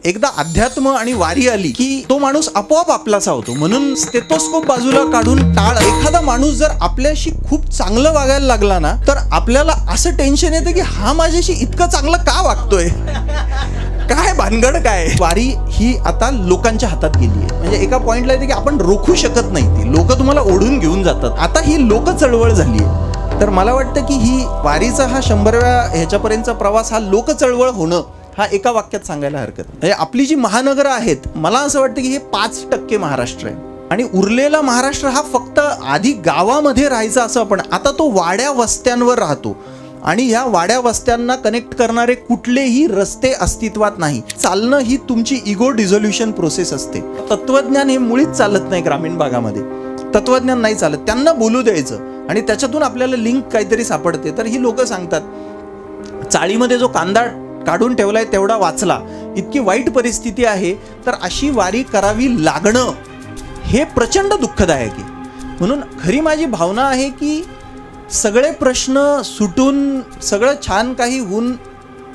एकदा अध्यात्म आणि वारी आली की तो माणूस आपोआप आपलासा होतो. म्हणून स्टेथोस्कोप बाजूला काढून टाळ. एखादा माणूस जर आपल्याशी खूप चांगलं वागायला लागला ना, तर आपल्याला असं टेन्शन येतं की हा माझ्याशी इतकं चांगलं का वागतोय, काय भानगड काय. वारी ही आता लोकांच्या हातात गेली आहे. म्हणजे एका पॉइंटला येते की आपण रोखू शकत नाही, ती लोक तुम्हाला ओढून घेऊन जातात. आता ही लोक चळवळ झाली आहे. तर मला वाटतं की ही वारीचा हा 100व्या ह्याच्यापर्यंतचा प्रवास हा लोक चळवळ होणं हा एका वाक्यात सांगायला हरकत नाही. म्हणजे आपली जी महानगरं आहेत, मला असं वाटतं की हे 5% महाराष्ट्र आहे आणि उरलेला महाराष्ट्र हा फक्त आधी गावामध्ये राहायचा असं आपण, आता तो वाड्या वस्त्यांवर राहतो आणि ह्या वाड्या वस्त्यांना कनेक्ट करणारे कुठलेही रस्ते अस्तित्वात नाही. चालणं ही तुमची इगो डिझोल्युशन प्रोसेस असते. तत्वज्ञान हे मुळीच चालत नाही ग्रामीण भागामध्ये. तत्वज्ञान नाही चालत, त्यांना बोलू द्यायचं आणि त्याच्यातून आपल्याला लिंक काहीतरी सापडते. तर ही लोक सांगतात चाळीमध्ये जो कांदा काढून ठेवलाय तेवढा वाचला, इतकी वाईट परिस्थिती आहे. तर अशी वारी करावी लागणं हे प्रचंड दुःखदायक आहे. म्हणून खरी माझी भावना आहे की सगळे प्रश्न सुटून सगळं छान काही होऊन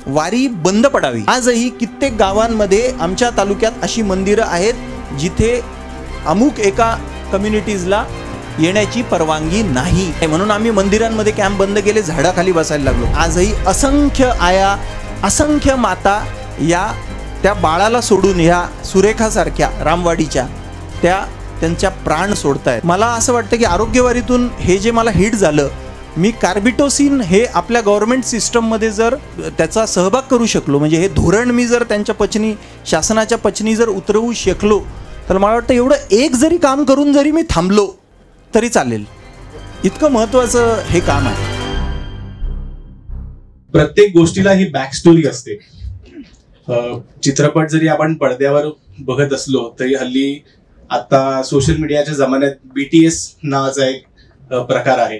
वारी बंद पडावी. आजही कित्येक गावांमध्ये आमच्या तालुक्यात अशी मंदिरं आहेत जिथे अमुक एका कम्युनिटीजला येण्याची परवानगी नाही, म्हणून आम्ही मंदिरांमध्ये कॅम्प बंद केले, झाडाखाली बसायला लागलो. आजही असंख्य आया, असंख्य माता या त्या बाळाला सोडून ह्या सुरेखासारख्या रामवाडीच्या त्यांच्या प्राण सोडतायत. मला असं वाटतं की आरोग्यवारीतून हे जे मला हिट झालं, मी कार्बिटोसिन हे आपल्या गव्हर्नमेंट सिस्टममध्ये जर त्याचा सहभाग करू शकलो, म्हणजे हे धोरण मी जर त्यांच्या पचनी, शासनाच्या पचनी जर उतरवू शकलो, तर मला वाटतं एवढं एक जरी काम करून जरी मी थांबलो तरी चालेल. इतकं महत्त्वाचं हे काम आहे. प्रत्येक गोष्टीला ही बॅक स्टोरी असते. चित्रपट जरी आपण पडद्यावर बघत असलो तरी हल्ली आता सोशल मीडियाच्या जमान्यात BTS नावाचा एक प्रकार आहे.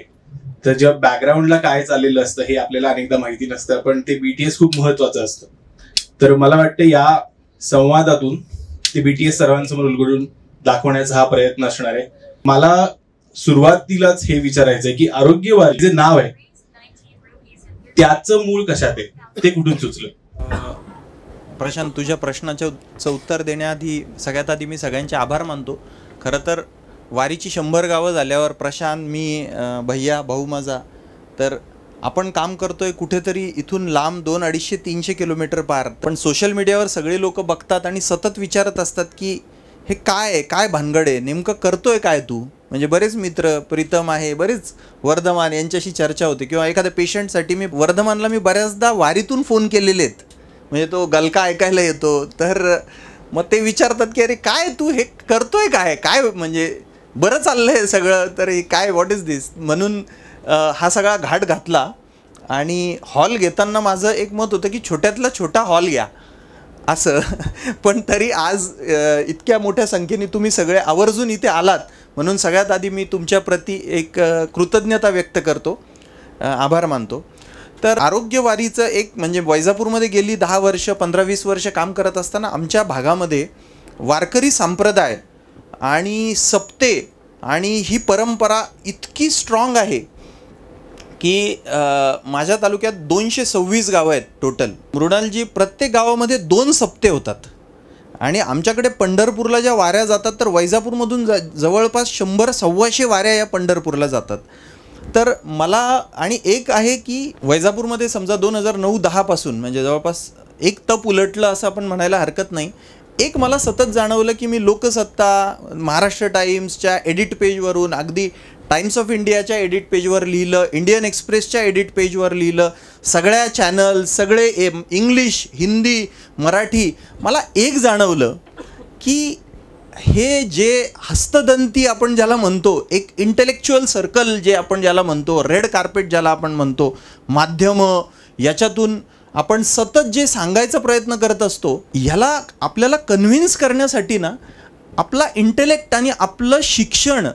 तर जेव्हा बॅकग्राऊंडला काय चाललेलं असतं हे आपल्याला अनेकदा माहिती नसतं, पण ते BTS खूप महत्वाचं असतं. तर मला वाटतं या संवादातून ते BTS सर्वांसमोर उलगडून दाखवण्याचा हा प्रयत्न असणार आहे. मला सुरुवातीलाच हे विचारायचंय की आरोग्यवारी जे नाव आहे त्याचं मूळ कशात आहे, ते कुठून सुचलं? प्रशांत, तुझ्या प्रश्नाचं उत्तर देण्याआधी सगळ्यात आधी मी सगळ्यांचे आभार मानतो. खरं तर वारीची 100 गावं झाल्यावर प्रशांत, मी, भैया, भाऊ माझा, तर आपण काम करतोय कुठेतरी इथून लांब 200, 300 किलोमीटर पार. पण सोशल मीडियावर सगळे लोक बघतात आणि सतत विचारत असतात की हे काय भानगड आहे, नेमकं करतोय काय तू. म्हणजे बरेच मित्र, प्रीतम आहे, बरेच वर्धमान, यांच्याशी चर्चा होते. किंवा एखाद्या पेशंटसाठी मी वर्धमानला बऱ्याचदा वारीतून फोन केलेले आहेत. म्हणजे तो गलका ऐकायला येतो, तर मग ते विचारतात की अरे काय तू हे करतोय, काय म्हणजे बरं चाललंय सगळं, तर हे काय, व्हॉट इज दिस. म्हणून हा सगळा घाट घातला. आणि हॉल घेताना माझं एक मत होतं की छोट्यातला छोटा हॉल घ्या असं. पण तरी आज इतक्या मोठ्या संख्येने तुम्ही सगळे आवर्जून इथे आलात, म्हणून सगळ्यात आधी मी तुमच्या प्रती एक कृतज्ञता व्यक्त करतो, आभार मानतो. तर आरोग्यवारीचं एक म्हणजे वैजापूरमध्ये गेली 10 वर्ष, 15-20 वर्ष काम करत असताना आमच्या भागामध्ये वारकरी संप्रदाय आणि सप्ते आणि ही परंपरा इतकी स्ट्रॉंग आहे की माझ्या तालुक्यात 226 गावं आहेत टोटल. मृणालजी, प्रत्येक गावामध्ये 2 सप्ते होतात. आणि आमच्याकडे पंढरपूरला ज्या वाऱ्या जातात, तर वैजापूरमधून जवळपास 100-125 वाऱ्या या पंढरपूरला जातात. तर मला आणि एक आहे की वैजापूरमध्ये समजा 2009-10 पासून म्हणजे जवळपास एक तप उलटलं असं आपण म्हणायला हरकत नाही. एक मला सतत जाणवलं की मी लोकसत्ता, महाराष्ट्र टाइम्सच्या एडिट पेजवरून, अगदी टाइम्स ऑफ इंडियाच्या एडिट पेजवर लिहिलं, इंडियन एक्सप्रेसच्या एडिट पेजवर लिहिलं, सगळ्या चॅनल, सगळे इंग्लिश, हिंदी, मराठी, मला एक जाणवलं की हे जे हस्तदंती आपण ज्याला म्हणतो, एक इंटेलेक्च्युअल सर्कल जे आपण ज्याला म्हणतो, रेड कार्पेट ज्याला आपण म्हणतो, माध्यमं, याच्यातून आपण सतत जे सांगायचा प्रयत्न करत असतो, ह्याला आपल्याला कन्व्हिन्स करण्यासाठी ना आपला इंटेलेक्ट आणि आपलं शिक्षण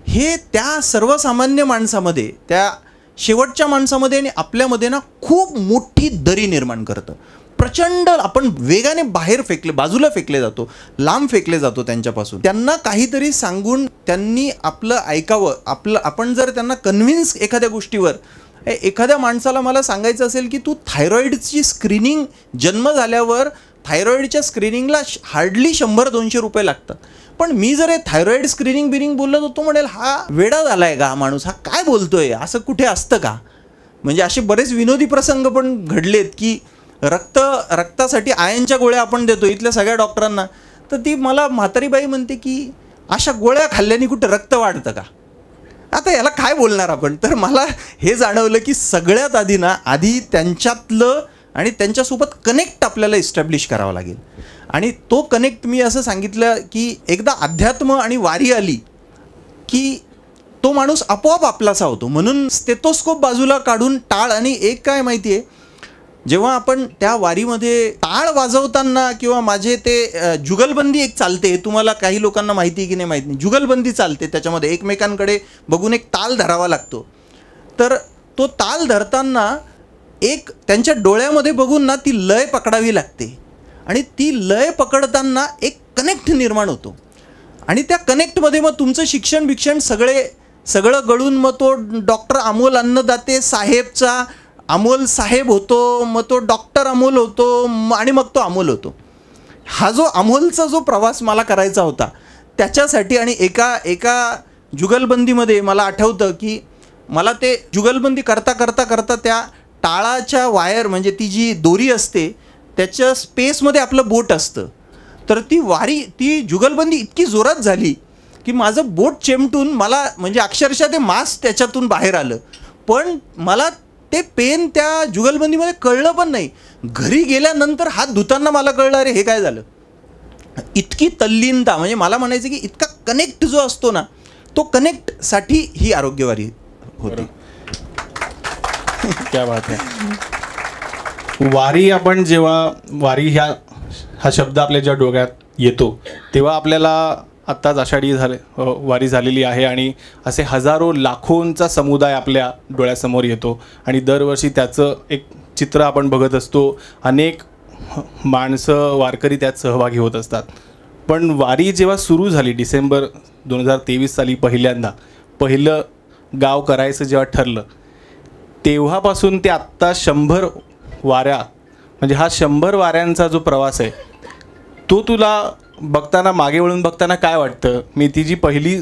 हे त्या सर्वसामान्य माणसामध्ये, त्या शेवटच्या माणसामध्ये आणि आपल्यामध्ये ना खूप मोठी दरी निर्माण करतं. प्रचंड आपण वेगाने बाजूला फेकले जातो, लांब फेकले जातो त्यांच्यापासून. त्यांना काहीतरी सांगून त्यांनी आपलं ऐकावं. आपण जर त्यांना कन्व्हिन्स एखाद्या गोष्टीवर, एखाद्या माणसाला मला सांगायचं असेल की तू थायरॉईडची स्क्रीनिंग जन्म झाल्यावर थायरॉईडच्या स्क्रीनिंगला हार्डली 100-200 रुपये लागतात. पण मी जर हे थायरॉईड स्क्रीनिंग बोललो तर तो म्हणेल हा वेडा झालाय का माणूस, हा काय बोलतोय, असं कुठे असतं का. म्हणजे असे बरेच विनोदी प्रसंग पण घडलेत की रक्तासाठी आयनच्या गोळ्या आपण देतो इथल्या सगळ्या डॉक्टरांना, तर ती मला म्हातारीबाई म्हणते की अशा गोळ्या खाल्ल्याने कुठं रक्त वाढतं का. आता याला काय बोलणार आपण. तर मला हे जाणवलं की सगळ्यात आधी त्यांच्यातलं आणि त्यांच्यासोबत कनेक्ट आपल्याला इस्टॅब्लिश करावा लागेल. आणि तो कनेक्ट मी असं सांगितलं की एकदा अध्यात्म आणि वारी आली की तो माणूस आपोआप आपलासा होतो. म्हणून स्टेथोस्कोप बाजूला काढून टाळ, आणि एक काय माहिती आहे, जेव्हा आपण त्या वारीमध्ये टाळ वाजवताना किंवा माझे ते जुगलबंदी एक चालते, तुम्हाला काही लोकांना माहिती आहे की नाही माहीत नाही, जुगलबंदी चालते, त्याच्यामध्ये एकमेकांकडे बघून एक ताल धरावा लागतो. तर तो ताल धरताना एक त्यांच्या डोळ्यामध्ये बघून ना ती लय पकडावी लागते, आणि ती लय पकडताना एक कनेक्ट निर्माण होतो. आणि त्या कनेक्टमध्ये मग तुमचं शिक्षण सगळं गळून मग तो डॉक्टर अमोल अन्नदाते साहेबचा अमोल साहेब होतो, मग तो डॉक्टर अमोल होतो, आणि मग तो अमोल होतो. हा जो अमोलचा जो प्रवास मला करायचा होता त्याच्यासाठी, आणि एका जुगलबंदीमध्ये मला आठवतं की मला ते जुगलबंदी करता त्या टाळाच्या वायर, म्हणजे ती जी दोरी असते त्याच्या स्पेसमध्ये आपलं बोट असतं. तर ती जुगलबंदी इतकी जोरात झाली की माझं बोट चेमटून मला, म्हणजे अक्षरशः ते मांस त्याच्यातून बाहेर आलं. पण मला ते पेन त्या जुगलबंदीमध्ये कळलं पण नाही. घरी गेल्यानंतर हात धुताना मला कळलं अरे हे काय झालं. इतकी तल्लीनता, म्हणजे मला म्हणायचं की इतका कनेक्ट जो असतो ना, तो कनेक्टसाठी ही आरोग्यवारी होती. क्या बात आहे. वारी, आपण जेव्हा वारी हा शब्द आपल्या जेव्हा डोक्यात येतो तेव्हा आपल्याला आत्ताच आषाढी वारी झालेली आहे आणि असे हजारो लाखोंचा समुदाय आपल्या डोळ्यासमोर येतो आणि दरवर्षी त्याचं एक चित्र आपण बघत असतो. अनेक माणसं वारकरी त्यात सहभागी होत असतात. पण वारी जेव्हा सुरू झाली डिसेंबर 2023 साली पहिलं गाव करायचं जेव्हा ठरलं, तेव्हापासून ते आत्ता 100 वाऱ्या, म्हणजे हा 100 वाऱ्यांचा जो प्रवास आहे तो तुला बघताना, मागे वळून बघताना काय वाटतं. मी ती जी पहिली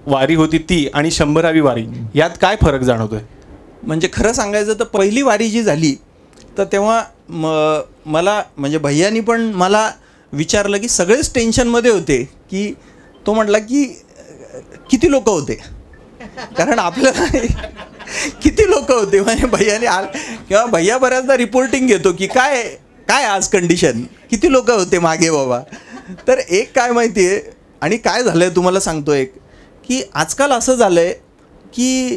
वारी होती ती आणि 100वी वारी, यात काय फरक जाणवतोय. म्हणजे खरं सांगायचं तर पहिली वारी जी झाली तर तेव्हा मला, म्हणजे भैयानी पण मला विचारलं की सगळेच टेन्शनमध्ये होते, की तो म्हटला की किती लोक होते, कारण आपल्याला किती लोक होते. म्हणजे भैयाने किंवा भैया बऱ्याचदा रिपोर्टिंग घेतो की काय आज कंडिशन, किती लोक होते मागे बाबा. तर एक काय माहिती आहे, आणि काय झालं आहे तुम्हाला सांगतो एक, की आजकाल असं झालं आहे की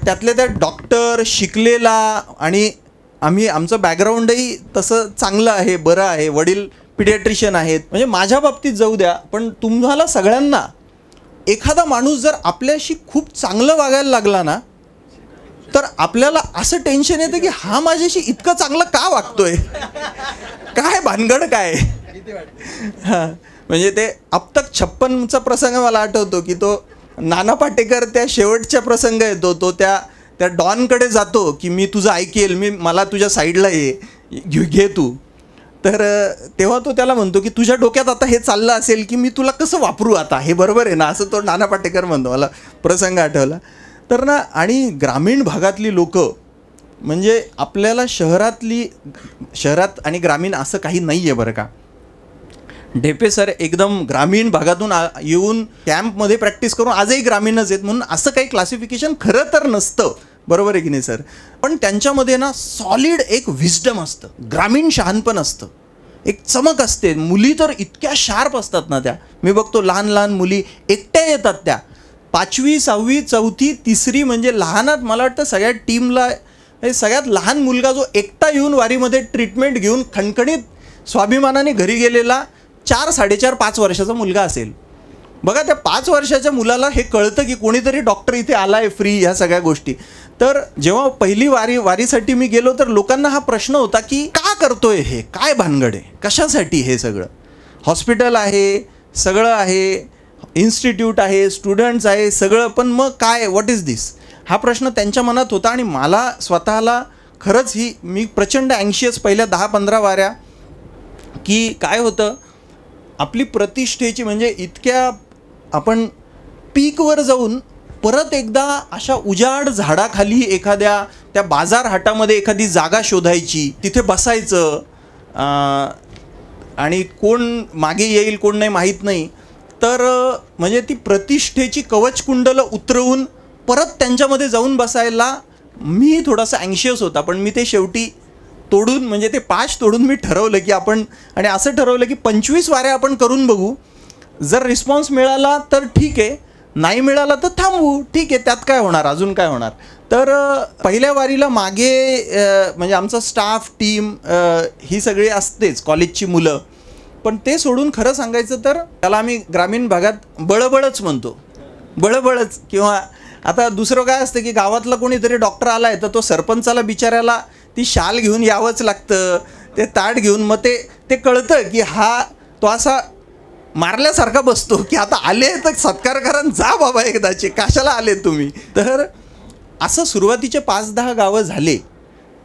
त्यातल्या त्या डॉक्टर शिकलेला, आणि आमचं बॅकग्राऊंडही तसं चांगलं आहे, बरं आहे, वडील पिडियाट्रिशियन आहेत. म्हणजे माझ्या बाबतीत जाऊ द्या, पण तुम्हाला सगळ्यांना एखादा माणूस जर आपल्याशी खूप चांगलं वागायला लागला ना, तर आपल्याला असं टेन्शन येतं की हा माझ्याशी इतकं चांगलं का वागतोय, काय भानगड काय. हां, म्हणजे ते अब तक 56चा प्रसंग मला आठवतो की तो नाना पाटेकर त्या शेवटच्या प्रसंग येतो, तो त्या डॉनकडे जातो की मी तुझं ऐकेल, मला तुझ्या साईडला घे तू. तर तेव्हा तो त्याला म्हणतो की तुझ्या डोक्यात आता हे चाललं असेल की मी तुला कसं वापरू आता, हे बरोबर आहे ना, असं तो नाना पाटेकर म्हणतो. मला प्रसंग आठवला. तर ना, आणि ग्रामीण भागातली लोकं, म्हणजे आपल्याला शहरात आणि ग्रामीण असं काही नाही आहे बरं का. ढेपे सर एकदम ग्रामीण भागातून येऊन कॅम्पमध्ये प्रॅक्टिस करून आजही ग्रामीणच आहेत, म्हणून असं काही क्लासिफिकेशन खरं तर नसतं, बरोबर आहे की नाही सर. पण त्यांच्यामध्ये ना सॉलिड एक विस्डम असतं, ग्रामीण शहाणपण असतं, एक चमक असते. मुली तर इतक्या शार्प असतात ना, त्या मी बघतो लहान लहान मुली एकट्या येतात, त्या 5वी 6वी 4थी 3री, म्हणजे लहानात मला वाटतं सगळ्या टीमला सगळ्यात लहान मुलगा जो एकटा येऊन वारीमध्ये ट्रीटमेंट घेऊन खणखणीत स्वाभिमानाने घरी गेलेला 4-4.5 वर्षाचा मुलगा असेल. बघा, त्या 5 वर्षाच्या मुलाला हे कळतं की कोणीतरी डॉक्टर इथे आला आहे फ्री, ह्या सगळ्या गोष्टी. तर जेव्हा पहिली वारीसाठी मी गेलो तर लोकांना हा प्रश्न होता की का करतोय हे, काय भानगड आहे, कशासाठी हे सगळं. हॉस्पिटल आहे, सगळं आहे, इन्स्टिट्यूट आहे, स्टुडंट्स आहे, सगळं, पण मग काय, व्हॉट इज दिस, हा प्रश्न त्यांच्या मनात होता. आणि मला स्वतःला खरंच मी प्रचंड अँशियस पहिल्या 10-15 वाऱ्या की काय होतं, आपली प्रतिष्ठेची म्हणजे इतक्या आपण पीकवर जाऊन परत एकदा अशा उजाड झाडाखाली एखाद्या त्या बाजार हाटामध्ये एखादी जागा शोधायची, तिथे बसायचं, आणि कोण मागे येईल कोण नाही माहीत नाही, तर म्हणजे ती प्रतिष्ठेची कवचकुंडलं उतरवून परत त्यांच्यामध्ये जाऊन बसायला मी थोडासा अँशियस होता. पण मी ते शेवटी तोडून म्हणजे ते पाश तोडून मी ठरवलं की आपण, आणि असं ठरवलं की 25 वाऱ्या आपण करून बघू, जर रिस्पॉन्स मिळाला तर ठीक आहे, नाही मिळाला तर थांबवू, ठीक आहे, त्यात काय होणार, अजून काय होणार. तर पहिल्या वारीला मागे म्हणजे आमचा स्टाफ टीम ही सगळी असतेच, कॉलेजची मुलं. पण ते सोडून खरं सांगायचं तर त्याला आम्ही ग्रामीण भागात बळबळच म्हणतो, बळबळच. किंवा आता दुसरं काय असतं की गावातला कोणीतरी डॉक्टर आला आहे तर तो सरपंचाला बिचाऱ्याला ती शाल घेऊन यावंच लागतं, ते ताट घेऊन. मग ते कळतं की हा तो असा मारल्यासारखा बसतो की आता आले तर सत्कार करा, जा बाबा एकदाचे, कशाला आले तुम्ही. तर असं सुरुवातीचे 5-10 गावं झाले.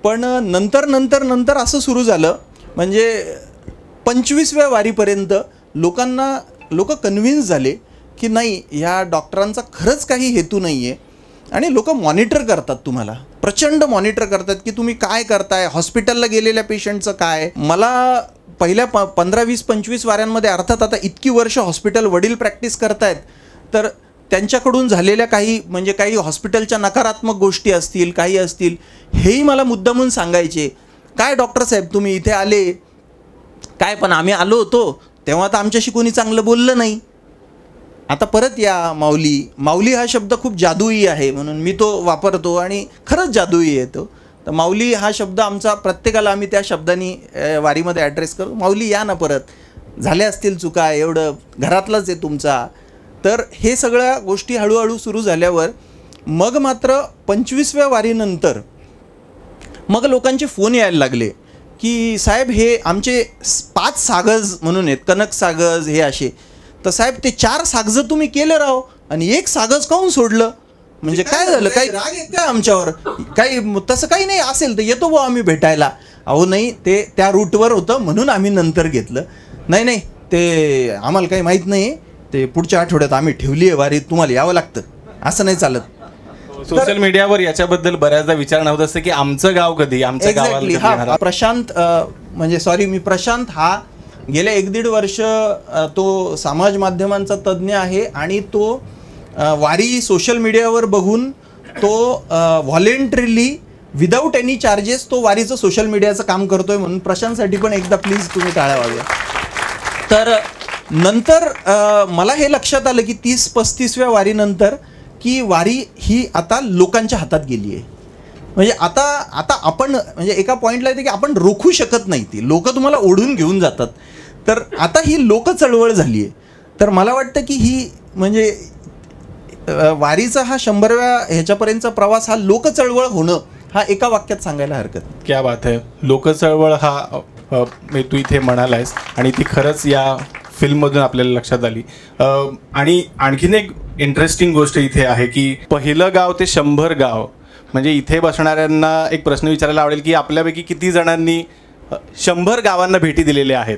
पण नंतर असं सुरू झालं, म्हणजे 25व्या वारीपर्यंत लोक कन्व्हिन्स झाले की नाही, ह्या डॉक्टरांचा खरंच काही हेतू नाही आहे. आणि लोक मॉनिटर करतात, तुम्हाला प्रचंड मॉनिटर करतात की तुम्ही काय करताय, हॉस्पिटलला गेलेल्या पेशंटचं काय. मला पहिल्या 15-20-25 वाऱ्यांमध्ये, अर्थात आता इतकी वर्ष हॉस्पिटल वडील प्रॅक्टिस करतायत, तर त्यांच्याकडून झालेल्या काही हॉस्पिटलच्या नकारात्मक गोष्टी असतील, काही असतील, हेही मला मुद्दामून सांगायचे. काय डॉक्टर साहेब तुम्ही इथे आले काय, पण आम्ही आलो होतो तेव्हा तर आमच्याशी कोणी चांगलं बोललं नाही, आता परत या. माऊली हा शब्द खूप जादुई आहे म्हणून मी तो वापरतो, आणि खरंच जादुई आहे तो. तर माऊली हा शब्द आमचा, प्रत्येकाला आम्ही त्या शब्दाने वारीमध्ये ॲड्रेस करू, माऊली या ना परत, झाल्या असतील चुका, एवढं घरातलाच आहे तुमचा. तर हे सगळ्या गोष्टी हळूहळू सुरू झाल्यावर मग मात्र 25व्या वारीनंतर मग लोकांचे फोन यायला लागले की साहेब हे आमचे 5 सागज म्हणून आहेत, कनक सागज हे असे, तर साहेब ते 4 सागज तुम्ही केले राव आणि 1 सागज काहून सोडलं, म्हणजे काय झालं, काही राग आहे काय आमच्यावर, काही तसं काही नाही, असेल तर येतो बुवा आम्ही भेटायला. अहो नाही, ते त्या रूटवर होतं म्हणून आम्ही नंतर घेतलं. नाही ते आम्हाला काही माहीत नाही, ते पुढच्या आठवड्यात आम्ही ठेवली आहे वारी, तुम्हाला यावं लागतं, असं नाही चालत. सोशल मीडियावर याच्याबद्दल बऱ्याचदा विचारणं होत असतं की आमचं गाव कधी, आमच्या गावाला. प्रशांत म्हणजे सॉरी मी प्रशांत हा गेल्या 1-1.5 वर्ष तो समाज माध्यमांचा तज्ज्ञ आहे, आणि तो वारी सोशल मीडियावर बघून तो व्हॉलेंटरीली विदाऊट एनी चार्जेस तो वारीचं सोशल मीडियाचं काम करतोय. म्हणून प्रशांतसाठी पण एकदा प्लीज तुम्ही टाळ्या वाजवा. तर नंतर मला हे लक्षात आलं की 30-35व्या वारीनंतर की वारी ही आता लोकांच्या हातात गेली आहे. म्हणजे आता आपण म्हणजे एका पॉईंटला येते की आपण रोखू शकत नाही, ती लोक तुम्हाला ओढून घेऊन जातात. तर आता ही लोक चळवळ झाली आहे. तर मला वाटतं की ही म्हणजे वारीचा हा 100व्या ह्याच्यापर्यंतचा प्रवास हा लोक चळवळ होणं, हा एका वाक्यात सांगायला हरकत. क्या बात आहे. लोक चळवळ हा तू इथे म्हणालायस, आणि ती खरंच या फिल्ममधून आपल्याला लक्षात आली. आणि आणखीन एक इंटरेस्टिंग गोष्ट इथे आहे की पहिलं गाव ते 100 गाव, म्हणजे इथे बसणाऱ्यांना एक प्रश्न विचारायला आवडेल की आपल्यापैकी किती जणांनी 100 गावांना भेटी दिलेल्या आहेत.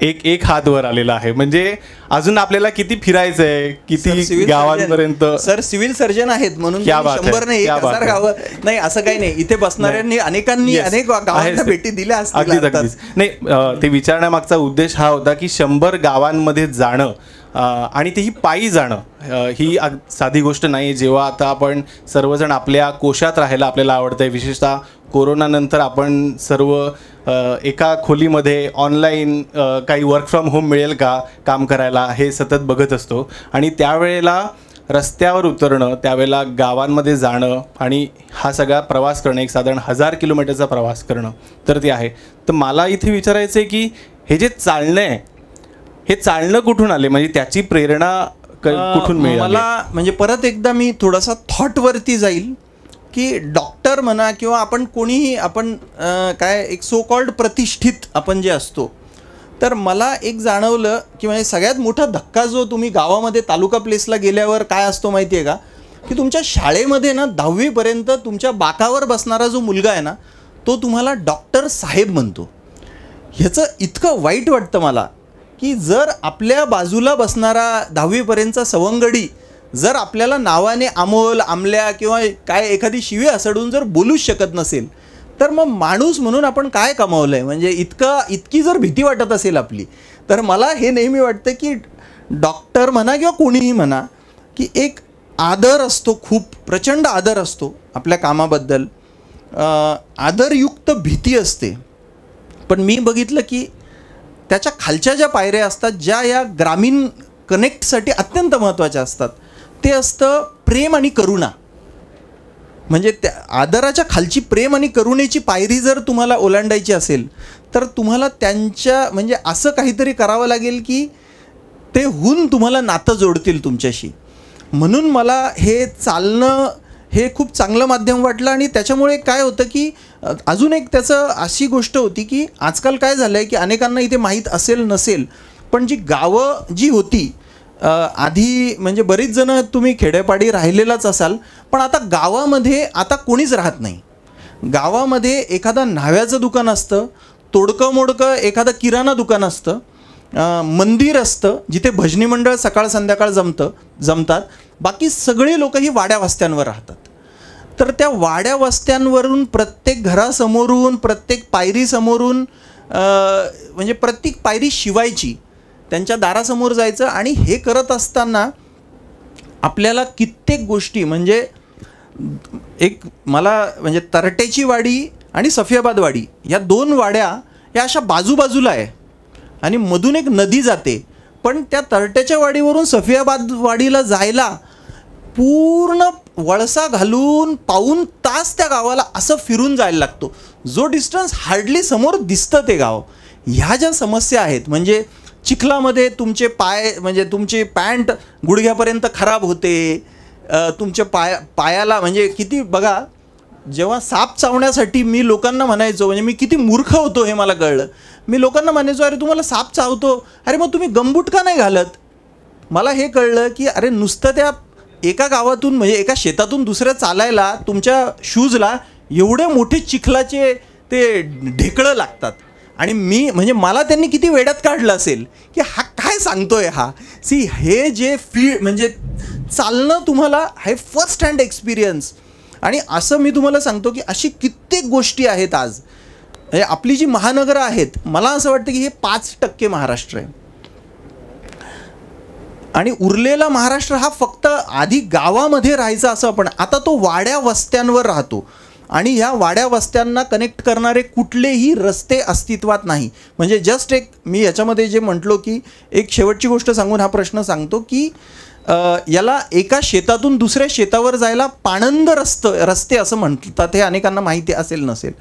एक हात वर आलेला आहे. म्हणजे अजून आपल्याला किती फिरायचंय, किती गावांपर्यंत. सर सिव्हिल सर्जन आहेत म्हणून 100 नाही 1000 गावं नाही असं काही नाही. इथे बसणाऱ्यांनी अनेकांनी अनेक गावांना भेटी दिल्या असतील. अगदीच नाही, ते विचारण्यामागचा उद्देश हा होता की 100 गावांमध्ये जाणं आणि तेही पायी जाणं ही साधी गोष्ट नाही. जेव्हा आता आपण सर्वजण आपल्या कोशात राहायला आपल्याला आवडतंय, विशेषतः कोरोनानंतर आपण सर्व एका खोलीमध्ये ऑनलाईन काही वर्क फ्रॉम होम मिळेल का काम करायला हे सतत बघत असतो. आणि त्यावेळेला रस्त्यावर उतरणं, त्यावेळेला गावांमध्ये जाणं आणि हा सगळा प्रवास करणं, एक साधारण 1000 किलोमीटरचा प्रवास करणं, तर ते आहे. तर मला इथे विचारायचं आहे की हे जे चालणं आहे, हे चालणं कुठून आले, म्हणजे त्याची प्रेरणा कुठून मिळाली? मला म्हणजे परत एकदा मी थोडासा थॉटवरती जाईल की डॉक्टर म्हणा किंवा आपण कोणीही आपण काय एक सो कॉल्ड प्रतिष्ठित आपण जे असतो, तर मला एक जाणवलं की म्हणजे सगळ्यात मोठा धक्का जो तुम्ही गावामध्ये तालुका प्लेसला गेल्यावर काय असतो माहिती आहे का, की तुमच्या शाळेमध्ये ना 10वीपर्यंत तुमच्या बाकावर बसणारा जो मुलगा आहे ना, तो तुम्हाला डॉक्टर साहेब म्हणतो. ह्याचं इतकं वाईट वाटतं मला की जर आपल्या बाजूला बसणारा 10वीपर्यंतचा सवंगडी जर आपल्याला नावाने अमोल आमल्या किंवा काय एखादी शिवी हसडून जर बोलूच शकत नसेल तर मग माणूस म्हणून आपण काय कमावलं आहे. म्हणजे इतकी जर भीती वाटत असेल आपली, तर मला हे नेहमी वाटतं की डॉक्टर म्हणा किंवा कोणीही म्हणा की एक आदर असतो, खूप प्रचंड आदर असतो आपल्या कामाबद्दल, आदरयुक्त भीती असते. पण मी बघितलं की त्याच्या खालच्या ज्या पायऱ्या असतात ज्या या ग्रामीण कनेक्टसाठी अत्यंत महत्त्वाच्या असतात, ते असतं प्रेम आणि करुणा. म्हणजे त्या आदराच्या खालची प्रेम आणि करुणेची पायरी जर तुम्हाला ओलांडायची असेल तर तुम्हाला त्यांच्या म्हणजे असं काहीतरी करावं लागेल की ते होऊन तुम्हाला नातं जोडतील तुमच्याशी. म्हणून मला हे चालणं हे खूप चांगलं माध्यम वाटलं. आणि त्याच्यामुळे काय होतं की अजून एक त्याचं अशी गोष्ट होती की आजकाल काय झालं आहे की अनेकांना इथे माहीत असेल नसेल, पण जी गावं जी होती आधी, म्हणजे बरीच जणं तुम्ही खेडेपाडी राहिलेलाच असाल, पण आता गावामध्ये आता कोणीच राहत नाही. गावामध्ये एखादा न्हाव्याचं दुकान असतं, तोडकं मोडकं एखादं किराणा दुकान असतं, मंदिर असतं जिथे भजनी मंडळ सकाळ संध्याकाळ जमतात. बाकी सगळे लोक ही वाड्या वस्त्यांवर राहतात. तर त्या वाड्या वस्त्यांवरून प्रत्येक घरासमोरून प्रत्येक पायरीसमोरून म्हणजे प्रत्येक पायरी शिवायची, त्यांच्या दारासमोर जायचं. आणि हे करत असताना आपल्याला कित्येक गोष्टी म्हणजे एक मला म्हणजे तरटेची वाडी आणि सफियाबाद वाडी या 2 वाड्या या अशा बाजूबाजूला आहे आणि मधून एक नदी जाते. पण त्या तरट्याच्या वाडीवरून सफियाबाद वाडीला जायला पूर्ण वळसा घालून पाऊण तास त्या गावाला असं फिरून जायला लागतो, जो डिस्टन्स हार्डली समोर दिसतं ते गाव. ह्या ज्या समस्या आहेत म्हणजे चिखलामध्ये तुमचे पाय म्हणजे तुमची पॅन्ट गुडघ्यापर्यंत खराब होते, तुमच्या पायाला म्हणजे किती बघा, जेव्हा साप चावण्यासाठी मी लोकांना म्हणायचो, म्हणजे मी किती मूर्ख होतो हे मला कळलं. मी लोकांना म्हणायचो अरे तुम्हाला साप चावतो, अरे मग तुम्ही गमबूट का नाही घालत. मला हे कळलं की अरे नुसतं त्या एका गावातून म्हणजे एका शेतातून दुसऱ्या चालायला तुमच्या शूजला एवढे मोठे चिखलाचे ते ढेकळं लागतात. आणि मी म्हणजे मला त्यांनी किती वेड्यात काढलं असेल की हा काय सांगतोय हा. हे जे म्हणजे चालणं तुम्हाला हे फर्स्ट हँड एक्सपिरियन्स. आणि असं मी तुम्हाला सांगतो की अशी कित्येक गोष्टी आहेत आज. आपली जी महानगरं आहेत, मला असं वाटतं की हे 5% महाराष्ट्र आहे आणि उरलेला महाराष्ट्र हा फक्त आधी गावामध्ये राहायचा असं आपण, आता तो वाड्या वस्त्यांवर राहतो. आणि ह्या वाड्या वस्त्यांना कनेक्ट करणारे कुठलेही रस्ते अस्तित्वात नाही. म्हणजे जस्ट एक मी याच्यामध्ये जे म्हटलो की एक शेवटची गोष्ट सांगून हा प्रश्न सांगतो की याला एका शेतातून दुसऱ्या शेतावर जायला पाणंद रस्ते असं म्हणतात. हे अनेकांना माहिती असेल नसेल.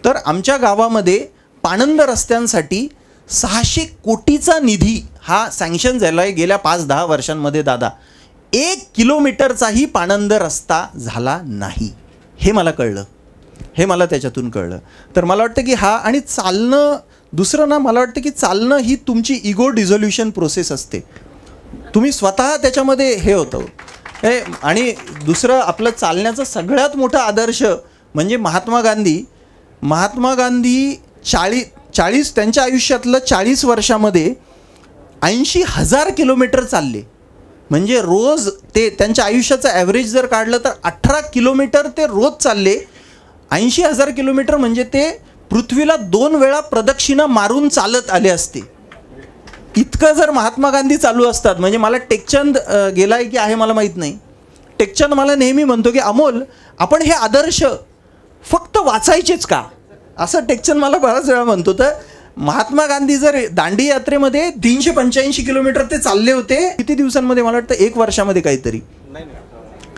तर आमच्या गावामध्ये पाणंद रस्त्यांसाठी 600 कोटीचा निधी हा सँक्शन झाला आहे गेल्या 5-10 वर्षांमध्ये. दादा 1 किलोमीटरचाही पाणंद रस्ता झाला नाही, हे मला कळलं, हे मला त्याच्यातून कळलं. तर मला वाटतं की हा आणि चालणं दुसरं ना, मला वाटतं की चालणं ही तुमची इगो डिझोल्युशन प्रोसेस असते. तुम्ही स्वतः त्याच्यामध्ये हे होतं. आणि दुसरं आपलं चालण्याचं सगळ्यात मोठा आदर्श म्हणजे महात्मा गांधी 40 त्यांच्या आयुष्यातलं 40 वर्षामध्ये 80,000 किलोमीटर चालले. म्हणजे रोज ते त्यांच्या आयुष्याचं ॲव्हरेज जर काढलं तर 18 किलोमीटर ते रोज चालले. 80,000 किलोमीटर म्हणजे ते पृथ्वीला 2 वेळा प्रदक्षिणा मारून चालत आले असते. इतकं जर महात्मा गांधी चालू असतात, म्हणजे मला टेकचंद गेलाय की आहे मला माहीत नाही, टेकचंद मला नेहमी म्हणतो की अमोल आपण हे आदर्श फक्त वाचायचेच का, असं टेकचंद मला बराच वेळा म्हणतो. तर महात्मा गांधी जर दांडी यात्रेमध्ये 385 किलोमीटर ते चालले होते किती दिवसांमध्ये, मला वाटतं 1 वर्षामध्ये काहीतरी,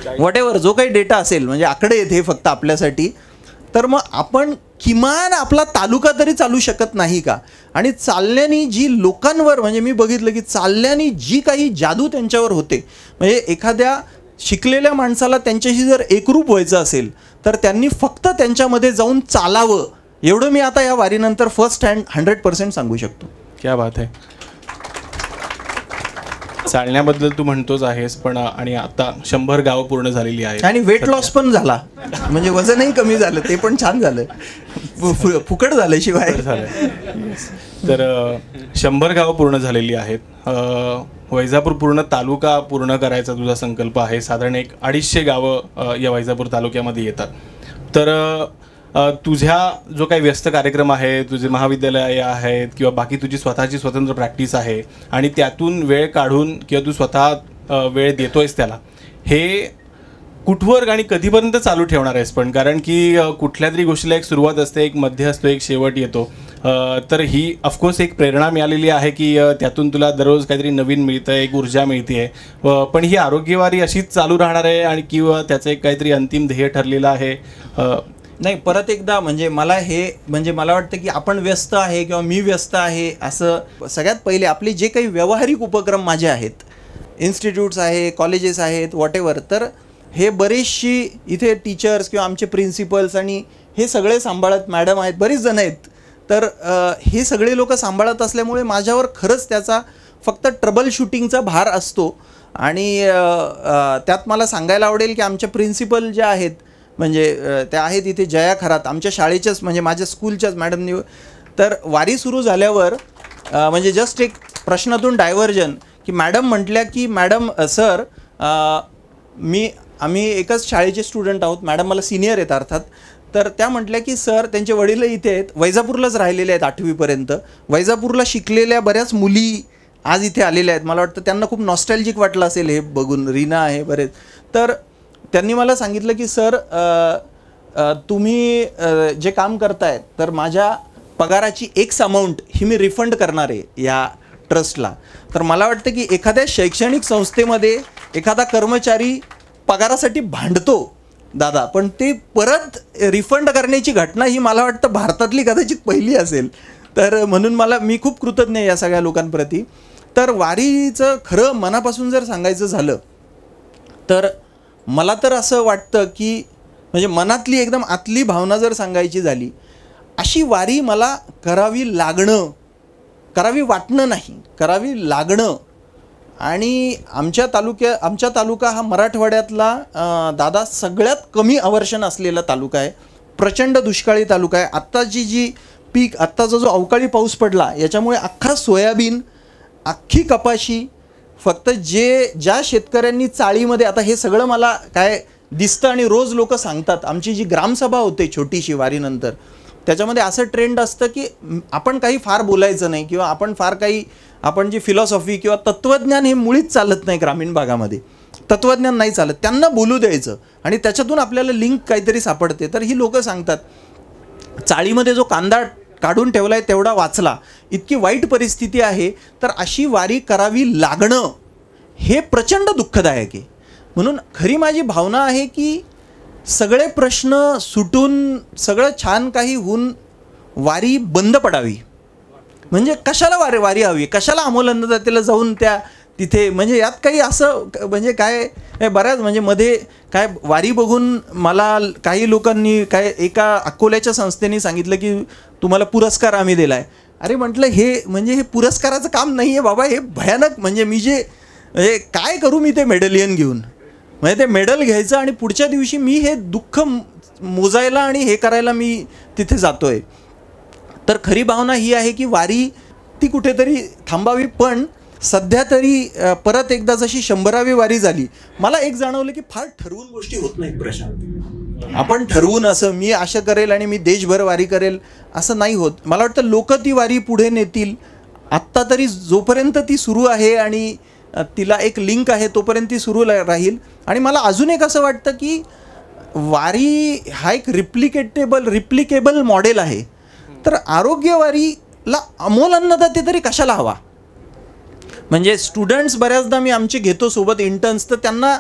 व्हॉट एव्हर जो काही डेटा असेल, म्हणजे आकडे आहेत हे फक्त आपल्यासाठी. तर मग आपण किमान आपला तालुका तरी चालू शकत नाही का. आणि चालण्यानी जी लोकांवर म्हणजे मी बघितलं की चालण्यानी जी काही जादू त्यांच्यावर होते, म्हणजे एखाद्या शिकलेल्या माणसाला त्यांच्याशी जर एकरूप व्हायचं असेल तर त्यांनी फक्त त्यांच्यामध्ये जाऊन चालावं, एवढं मी आता या वारीनंतर फर्स्ट हँड 100% सांगू शकतो. क्या बात आहे. चालण्याबद्दल तू म्हणतोच आहेस, पण आणि आता 100 गावं पूर्ण झालेली आहेत आणि वेट लॉस पण झाला, म्हणजे वजनही कमी झालं, ते पण छान झालं, फुकट झालं शिवाय झालं. तर 100 गावं पूर्ण झालेली आहेत. वैजापूर पूर्ण तालुका पूर्ण करायचा तुझा संकल्प आहे. साधारण 250 गावं या वैजापूर तालुक्यामध्ये येतात. तर तुझ्या जो काही व्यस्त कार्यक्रम आहे, तुझे महाविद्यालय आहेत किंवा बाकी तुझी स्वतःची स्वतंत्र प्रॅक्टिस आहे आणि त्यातून वेळ काढून किंवा तू स्वतः वेळ देतोयस त्याला, हे कुठवर आणि कधीपर्यंत चालू ठेवणार आहेस? पण कारण की कुठल्या तरी गोष्टीला एक सुरुवात असते, एक मध्य असतो, एक शेवट येतो. तर ही ऑफकोर्स एक प्रेरणा मिळालेली आहे की त्यातून तुला दररोज काहीतरी नवीन मिळतं, एक ऊर्जा मिळते. पण ही आरोग्यवारी अशीच चालू राहणार आहे आणि किंवा त्याचं एक काहीतरी अंतिम ध्येय ठरलेलं आहे? नाही, परत एकदा म्हणजे मला वाटतं की आपण व्यस्त आहे किंवा मी व्यस्त आहे असं. सगळ्यात पहिले आपले जे काही व्यावहारिक उपक्रम माझे आहेत, इन्स्टिट्यूट्स आहे, कॉलेजेस आहेत, वॉटेवर, तर हे बरेचशी इथे टीचर्स किंवा आमचे प्रिन्सिपल्स आणि हे सगळे सांभाळत, मॅडम आहेत, बरीच जण आहेत, तर हे सगळे लोक सांभाळत असल्यामुळे माझ्यावर खरंच त्याचा फक्त ट्रबल शूटिंगचा भार असतो. आणि त्यात मला सांगायला आवडेल की आमच्या प्रिन्सिपल ज्या आहेत, म्हणजे त्या आहेत इथे जया खरात, आमच्या शाळेच्याच, म्हणजे माझ्या स्कूलच्याच मॅडमनी. तर वारी सुरू झाल्यावर म्हणजे जस्ट एक प्रश्नातून डायव्हर्जन, की मॅडम म्हटल्या की मॅडम सर आम्ही एकच शाळेचे स्टुडंट आहोत, मॅडम मला सिनियर आहेत अर्थात. तर त्या म्हटल्या की सर, त्यांचे वडील इथे आहेत, वैजापूरलाच राहिलेले आहेत 8वीपर्यंत, वैजापूरला शिकलेल्या बऱ्याच मुली आज इथे आलेल्या आहेत. मला वाटतं त्यांना खूप नॉस्टॅल्जिक वाटलं असेल हे बघून, रीना आहे बरेच. तर त्यांनी मला सांगितलं की सर तुम्ही जे काम करतायत, तर माझ्या पगाराची एक्स अमाऊंट ही मी रिफंड करणार आहे या ट्रस्टला. तर मला वाटतं की एखाद्या शैक्षणिक संस्थेमध्ये एखादा कर्मचारी पगारासाठी भांडतो दादा, पण ते परत रिफंड करण्याची घटना ही मला वाटतं भारतातली कदाचित पहिली असेल. तर म्हणून मी खूप कृतज्ञ आहे या सगळ्या लोकांप्रती. तर वारीचं खरं मनापासून जर सांगायचं झालं तर मला तर असं वाटतं की म्हणजे मनातली एकदम आतली भावना जर सांगायची झाली, अशी वारी मला करावी वाटणं नाही, करावी लागणं. आणि आमचा तालुका हा मराठवाड्यातला दादा सगळ्यात कमी अवर्षण असलेला तालुका आहे, प्रचंड दुष्काळी तालुका आहे. आत्ताची आत्ताचा जो अवकाळी पाऊस पडला याच्यामुळे अख्खा सोयाबीन, अख्खी कपाशी, फक्त ज्या शेतकऱ्यांनी चाळीमध्ये, आता हे सगळं मला काय दिसतं आणि रोज लोक सांगतात. आमची जी ग्रामसभा होते छोटीशी वारीनंतर, त्याच्यामध्ये असं ट्रेंड असतं की आपण काही फार बोलायचं नाही किंवा आपण जी फिलॉसॉफी किंवा तत्त्वज्ञान हे मुळीच चालत नाही ग्रामीण भागामध्ये, तत्त्वज्ञान नाही चालत, त्यांना बोलू द्यायचं आणि त्याच्यातून आपल्याला लिंक काहीतरी सापडते. तर ही लोकं सांगतात चाळीमध्ये जो कांदा काढून ठेवला आहे तेवढा वाचला, इतकी वाईट परिस्थिती आहे. तर अशी वारी करावी लागणं हे प्रचंड दुःखदायक आहे. म्हणून खरी माझी भावना आहे की सगळे प्रश्न सुटून सगळं छान काही होऊन वारी बंद पडावी. म्हणजे कशाला वारी हवी, कशाला अमोल अन्नदातेला जाऊन तिथे, म्हणजे यात काही असं म्हणजे काय बऱ्याच म्हणजे मध्ये काय वारी बघून मला काही लोकांनी एका अकोल्याच्या संस्थेने सांगितलं की तुम्हाला पुरस्कार आम्ही दिला आहे. अरे म्हटलं हे पुरस्काराचं काम नाही आहे बाबा, हे भयानक. म्हणजे काय करू मी ते मेडलियन घेऊन, म्हणजे ते मेडल घ्यायचं आणि पुढच्या दिवशी मी हे दुःख मोजायला आणि हे करायला मी तिथे जातो आहे. तर खरी भावना ही आहे की वारी ती कुठेतरी थांबावी. पण सध्या तरी परत एकदा जशी 100वी वारी झाली, मला एक जाणवलं की फार ठरवून गोष्टी होत नाहीत प्रशांत. आपण ठरवून असं मी आशा करेल आणि मी देशभर वारी करेल असं नाही होत. मला वाटतं लोक ती वारी पुढे नेतील. आत्ता तरी जोपर्यंत ती सुरू आहे आणि तिला एक लिंक आहे तोपर्यंत ती सुरू राहील. आणि मला अजून एक असं वाटतं की वारी हा एक रिप्लिकेबल मॉडेल आहे. तर आरोग्यवारीला अमोल अन्नदाते तरी कशाला हवा. म्हणजे स्टुडंट्स बऱ्याचदा मी आमचे घेतो सोबत इंटर्न्स, तर त्यांना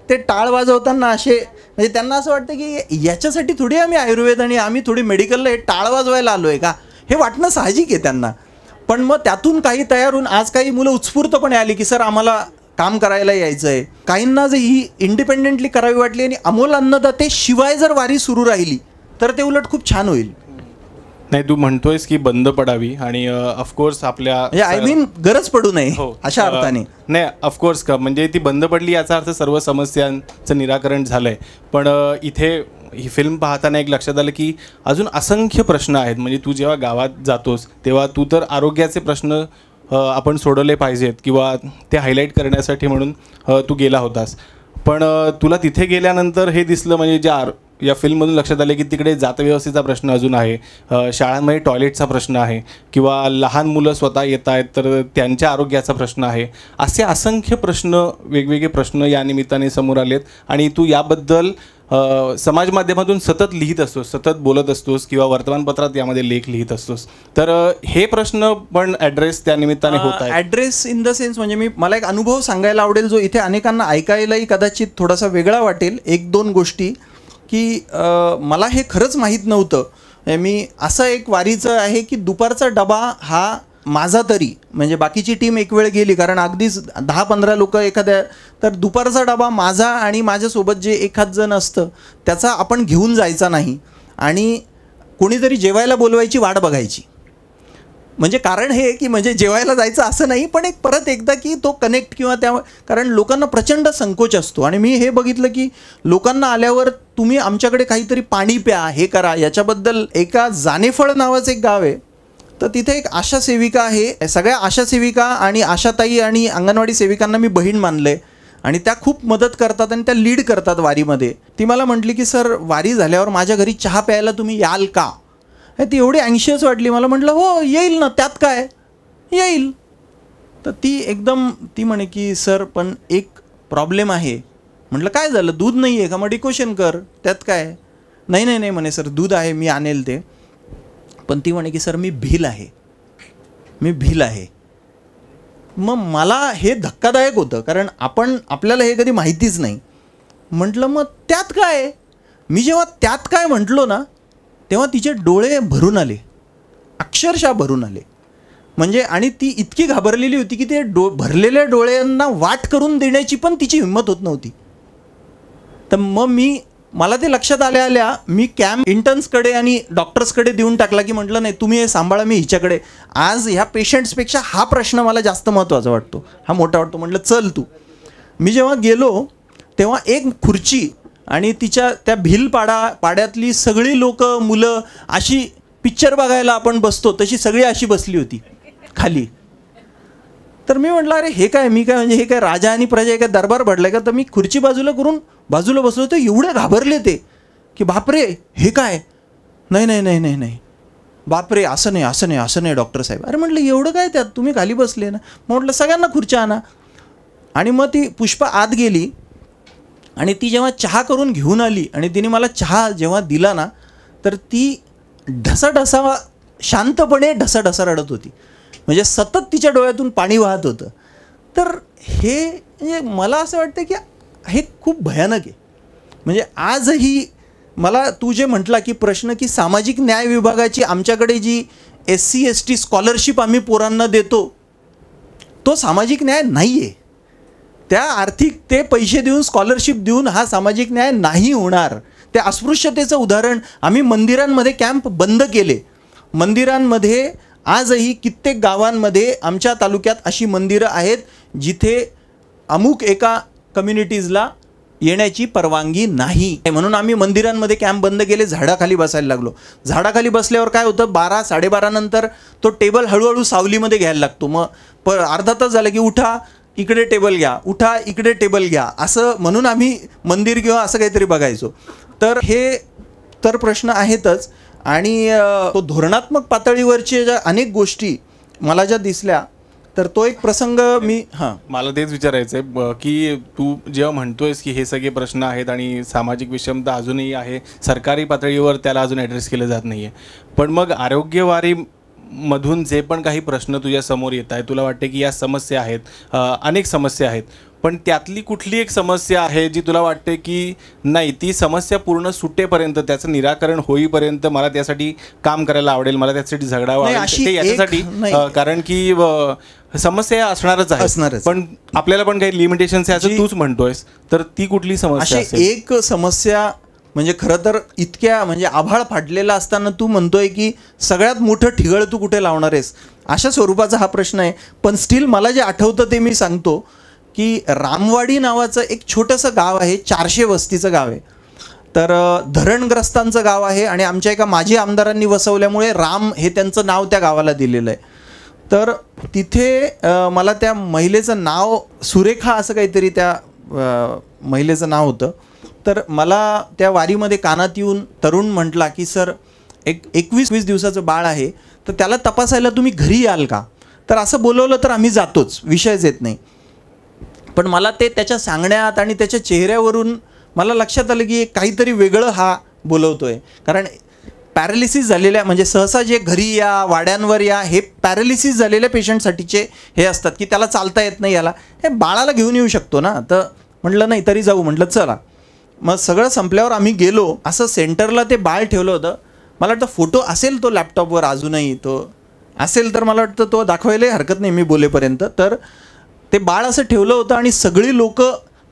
ते टाळ वाजवताना म्हणजे त्यांना असं वाटतं की याच्यासाठी थोडी आम्ही आयुर्वेद आणि आम्ही थोडी मेडिकलला हे टाळ वाजवायला आलो आहे का, हे वाटणं साहजिक आहे त्यांना. पण मग त्यातून काही तयार होऊन आज काही मुलं उत्स्फूर्तपणे आली की सर आम्हाला काम करायला यायचं आहे. काहींना जर ही इंडिपेंडेंटली करावी वाटली आणि अमोल अन्नदाते शिवाय जर वारी सुरू राहिली तर ते उलट खूप छान होईल. नाही, तू म्हणतोयस की बंद पडावी आणि ऑफकोर्स आपल्या आय मीन गरज पडू नये हो, अशा अर्थाने. नाही ऑफकोर्स का म्हणजे ती बंद पडली याचा अर्थ सर्व समस्यांचं निराकरण झालं आहे. पण इथे ही फिल्म पाहताना एक लक्षात आलं की अजून असंख्य प्रश्न आहेत. म्हणजे तू जेव्हा गावात जातोस तेव्हा तू तर आरोग्याचे प्रश्न आपण सोडवले पाहिजेत किंवा ते हायलाईट करण्यासाठी म्हणून तू गेला होतास. पण तुला तिथे गेल्यानंतर हे दिसलं म्हणजे या फिल्ममधून लक्षात आले की तिकडे जातव्यवस्थेचा प्रश्न अजून आहे, शाळांमध्ये टॉयलेटचा प्रश्न आहे किंवा लहान मुलं स्वतः येत आहेत तर त्यांच्या आरोग्याचा प्रश्न आहे. असे असंख्य प्रश्न, वेगवेगळे प्रश्न या निमित्ताने समोर आलेत आणि तू याबद्दल समाज माध्यमातून सतत लिहित असतोस, सतत बोलत असतोस किंवा वर्तमानपत्रात यामध्ये लेख लिहित असतोस. तर हे प्रश्न पण ॲड्रेस त्या निमित्ताने होत आहे. ॲड्रेस इन द सेन्स म्हणजे मला एक अनुभव सांगायला आवडेल जो इथे अनेकांना ऐकायलाही कदाचित थोडासा वेगळा वाटेल. 1-2 गोष्टी की मला हे खरंच माहीत नव्हतं. मी असं एक वारीचं आहे की दुपारचा डबा हा माझा तरी म्हणजे बाकीची टीम एक वेळ गेली कारण अगदीच 10-15 लोक एखाद्या, तर दुपारचा डबा माझा आणि माझ्यासोबत जे एखाद जण असतं त्याचा आपण घेऊन जायचा नाही आणि कोणीतरी जेवायला बोलवायची वाट बघायची. म्हणजे कारण हे की म्हणजे जेवायला जायचं असं नाही पण एक परत एकदा की तो कनेक्ट किंवा त्या, कारण लोकांना प्रचंड संकोच असतो आणि मी हे बघितलं की लोकांना आल्यावर तुम्ही आमच्याकडे काहीतरी पाणी प्या, हे करा. याच्याबद्दल एका जानेफळ नावाचं एक गाव आहे तर तिथे एक आशा सेविका आहे. सगळ्या आशा सेविका आणि आशाताई आणि अंगणवाडी सेविकांना मी बहीण मानलं आहे आणि त्या खूप मदत करतात आणि त्या लीड करतात वारीमध्ये. ती मला म्हटली की सर वारी झाल्यावर माझ्या घरी चहा प्यायला तुम्ही याल का. ती एवढी अँशियस वाटली. मला म्हटलं हो येईल ना, त्यात काय येईल. तर ती म्हणे की सर पण एक प्रॉब्लेम आहे. म्हटलं काय झालं, दूध नाही आहे का, मग डिकोशन कर, त्यात काय. नाही म्हणे सर दूध आहे मी आणेल ते. पण ती म्हणे की सर मी भिल आहे. मग मला हे धक्कादायक होतं कारण आपल्याला हे कधी माहितीच नाही. म्हटलं मग त्यात काय. मी जेव्हा त्यात काय म्हटलो ना तेव्हा तिचे डोळे भरून आले, अक्षरशः भरून आले. म्हणजे आणि ती इतकी घाबरलेली होती की ते भरलेल्या डोळ्यांना वाट करून देण्याची पण तिची हिंमत होत नव्हती. तर मग मला ते लक्षात आल्या मी कॅम्प इंटर्न्सकडे आणि डॉक्टर्सकडे देऊन टाकला की म्हटलं नाही तुम्ही हे सांभाळा, मी हिच्याकडे. आज ह्या पेशंट्सपेक्षा हा प्रश्न मला जास्त महत्त्वाचा वाटतो, हा मोठा वाटतो. म्हटलं चल तू. मी जेव्हा गेलो तेव्हा एक खुर्ची आणि तिच्या त्या पाड्यातली सगळी लोक, मुलं अशी पिक्चर बघायला आपण बसतो तशी सगळी अशी बसली होती खाली. तर मी म्हटलं अरे हे काय, मी काय म्हणजे हे काय राजा आणि प्रजा हे काय दरबार भरलाय का. तर मी खुर्ची बाजूला करून बाजूला बसलो तर एवढे घाबरले ते की बापरे हे काय. नाही बापरे असं नाही डॉक्टर साहेब. अरे म्हटलं एवढं काय त्यात, तुम्ही खाली बसले ना. मग म्हटलं सगळ्यांना खुर्च्या आणा. आणि मग ती पुष्पा आत गेली आणि ती जेव्हा चहा करून घेऊन आली आणि तिने मला चहा जेव्हा दिला ना तर ती शांतपणे ढसाढसा रडत होती. म्हणजे सतत तिच्या डोळ्यातून पाणी वाहत होतं. तर हे म्हणजे मला असं वाटतं की हे खूप भयानक आहे. म्हणजे आजही मला तू जे म्हटला की प्रश्न की सामाजिक न्याय विभागाची आमच्याकडे जी SC ST स्कॉलरशिप आम्ही पोरांना देतो तो सामाजिक न्याय नाही आहे. त्या आर्थिक ते पैसे देऊन स्कॉलरशिप देऊन हा सामाजिक न्याय नाही होणार. त्या अस्पृश्यतेचं उदाहरण आम्ही मंदिरांमध्ये कॅम्प बंद केले. मंदिरांमध्ये आजही कित्येक गावांमध्ये आमच्या तालुक्यात अशी मंदिरं आहेत जिथे अमुक एका कम्युनिटीजला येण्याची परवानगी नाही. म्हणून आम्ही मंदिरांमध्ये कॅम्प बंद केले, झाडाखाली बसायला लागलो. झाडाखाली बसल्यावर काय होतं 12-12:30 नंतर तो टेबल हळूहळू सावलीमध्ये घ्यायला लागतो. मग अर्धा तास झाला की उठा इकडे टेबल घ्या, उठा इकडे टेबल घ्या, असं म्हणून आम्ही मंदिर किंवा असं काहीतरी बघायचो. तर हे तर प्रश्न आहेतच. आणि तो धोरणात्मक पातळीवरचे ज्या अनेक गोष्टी मला ज्या दिसल्या तर तो एक प्रसंग मला तेच विचारायचं आहे की तू जेव्हा म्हणतोयस की हे सगळे प्रश्न आहेत आणि सामाजिक विषमता अजूनही आहे, सरकारी पातळीवर त्याला अजून ॲड्रेस केलं जात नाही आहे. पण मग आरोग्यवारीमधून जे पण काही प्रश्न तुझ्या समोर येत आहे, तुला वाटते की या समस्या आहेत, अनेक समस्या आहेत, पण त्यातली कुठली एक समस्या आहे जी तुला वाटते की नाही ती समस्या पूर्ण सुटेपर्यंत, त्याचं निराकरण होईपर्यंत मला त्यासाठी काम करायला आवडेल, मला त्यासाठी झगडावं आवडेल याच्यासाठी. कारण की समस्या असणारच आहे पण आपल्याला पण काही लिमिटेशन्स आहे असं तूच म्हणतोयस. तर ती कुठली समस्या असेल? एक समस्या म्हणजे खरं तर इतक्या म्हणजे आभाळ फाटलेला असताना तू म्हणतोय की सगळ्यात मोठं ठिगळ तू कुठे लावणार आहेस, अशा स्वरूपाचा हा प्रश्न आहे. पण स्टील मला जे आठवतं ते मी सांगतो की रामवाडी नावाचं एक छोटंसं गाव आहे, 400 वस्तीचं गाव आहे. तर धरणग्रस्तांचं गाव आहे आणि आमच्या एका माजी आमदारांनी वसवल्यामुळे राम हे त्यांचं नाव त्या गावाला दिलेलं आहे. तर तिथे मला त्या महिलेचं नाव सुरेखा असं काहीतरी त्या महिलेचं नाव होतं. तर मला त्या वारीमध्ये कानात येऊन तरुण म्हटला की सर 21 दिवसाचं बाळ आहे, तर त्याला तपासायला तुम्ही घरी याल का. तर असं बोलवलं तर आम्ही जातोच, विषयच येत नाही. पण मला ते त्याच्या सांगण्यात आणि त्याच्या चेहऱ्यावरून मला लक्षात आलं की काहीतरी वेगळं हा बोलवतोय. कारण पॅरालिसिस झालेल्या म्हणजे सहसा जे घरी या वाड्यांवर या हे पॅरालिसिस झालेल्या पेशंटसाठीचे हे असतात की त्याला चालता येत नाही, याला हे बाळाला घेऊन येऊ शकतो ना. तर म्हटलं नाही तरी जाऊ, म्हटलं चला. मग सगळं संपल्यावर आम्ही गेलो. असं सेंटरला ते बाळ ठेवलं होतं. मला वाटतं फोटो असेल तो लॅपटॉपवर अजूनही, तो असेल तर मला वाटतं तो दाखवायलाही हरकत नाही मी बोलेपर्यंत. तर ते बाळ असं ठेवलं होतं आणि सगळी लोक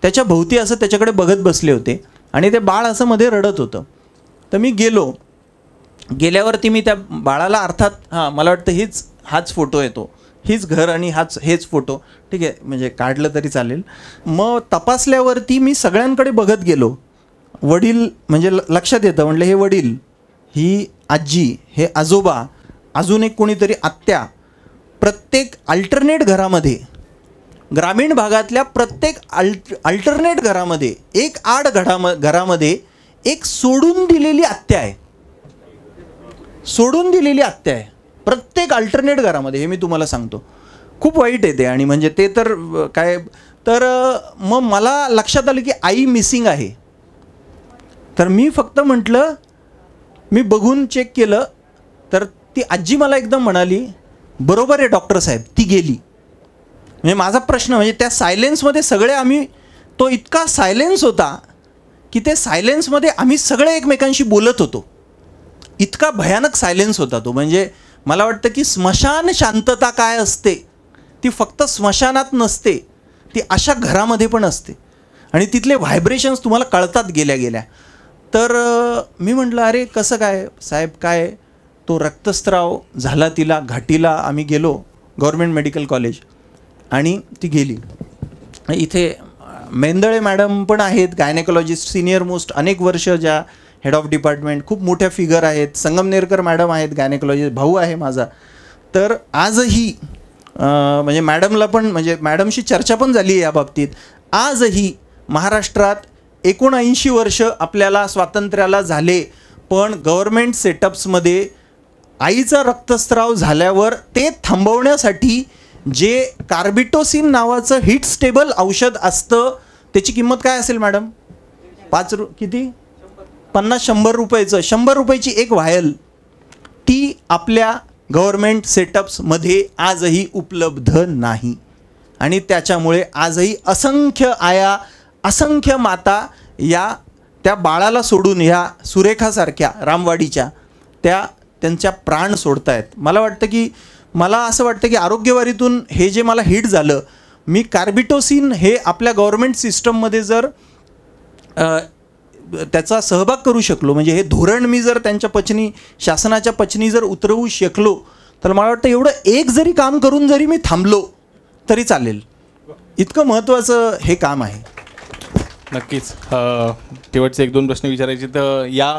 त्याच्या भोवती असं त्याच्याकडे बघत बसले होते आणि ते बाळ असं मध्ये रडत होतं. तर मी गेल्यावरती मी त्या बाळाला अर्थात मला वाटतं हाच फोटो आहे, तो हीच घर आणि हेच फोटो, ठीक आहे म्हणजे काढलं तरी चालेल. मग तपासल्यावरती मी सगळ्यांकडे बघत गेलो. वडील म्हणजे लक्षात येतं, म्हटलं हे वडील, ही आजी, हे आजोबा, अजून एक कोणीतरी आत्या. प्रत्येक अल्टरनेट घरामध्ये, ग्रामीण भागातल्या प्रत्येक अल्टरनेट घरामध्ये, एक आड घरामध्ये एक सोडून दिलेली आत्या आहे. सोडून दिलेली आत्या आहे प्रत्येक अल्टरनेट घरामध्ये. हे मी तुम्हाला सांगतो, खूप वाईट आहे ते. आणि म्हणजे ते तर काय, तर मग मला लक्षात आलं की आई मिसिंग आहे. तर मी फक्त म्हटलं, मी बघून चेक केलं तर ती आजी मला एकदम म्हणाली बरोबर आहे डॉक्टर साहेब, ती गेली. म्हणजे माझा प्रश्न म्हणजे त्या सायलेन्समध्ये सगळे आम्ही, तो इतका सायलेन्स होता की ते सायलेन्समध्ये आम्ही सगळे एकमेकांशी बोलत होतो. इतका भयानक सायलेन्स होता तो. म्हणजे मला वाटतं की स्मशान शांतता काय असते ती फक्त स्मशानात नसते, ती अशा घरामध्ये पण असते आणि तिथले व्हायब्रेशन्स तुम्हाला कळतात गेल्या. तर मी म्हटलं अरे कसं काय साहेब, काय तो रक्तस्राव झाला तिला घाटीला. आम्ही गेलो गव्हर्मेंट मेडिकल कॉलेज आणि ती गेली. इथे मेंदळे मॅडम पण आहेत, गायनेकोलॉजिस्ट, सिनियर मोस्ट, अनेक वर्ष ज्या हेड ऑफ डिपार्टमेंट, खूप मोठ्या फिगर आहेत. संगमनेरकर मॅडम आहेत, गायनेकोलॉजिस्ट, भाऊ आहे माझा. तर आजही म्हणजे मॅडमला पण, म्हणजे मॅडमशी चर्चा पण झाली या बाबतीत. आजही महाराष्ट्रात 79 वर्ष आपल्याला स्वातंत्र्याला झाले, पण गव्हर्मेंट सेटअप्समध्ये आईचा रक्तस्राव झाल्यावर ते थांबवण्यासाठी जे कार्बिटोसिन नावाचं हिट स्टेबल औषध असतं, त्याची किंमत काय असेल मॅडम? किती? 50-100 रुपयाचं, 100 रुपयाची एक व्हायल, ती आपल्या गव्हर्मेंट सेटअप्समध्ये आजही उपलब्ध नाही. आणि त्याच्यामुळे आजही असंख्य आया, असंख्य माता या त्या बाळाला सोडून, ह्या सुरेखासारख्या रामवाडीच्या, त्यांच्या प्राण सोडतायत. मला असं वाटतं की आरोग्यवारीतून हे जे मला हिट झालं, मी कार्बिटोसिन हे आपल्या गव्हर्मेंट सिस्टममध्ये जर त्याचा सहभाग करू शकलो, म्हणजे हे धोरण मी जर त्यांच्या पचनी, शासनाच्या पचनी जर उतरवू शकलो, तर मला वाटतं एवढं एक जरी काम करून जरी मी थांबलो तरी चालेल. इतकं महत्त्वाचं हे काम आहे. नक्कीच. शेवटचे 1-2 प्रश्न विचारायचे. तर या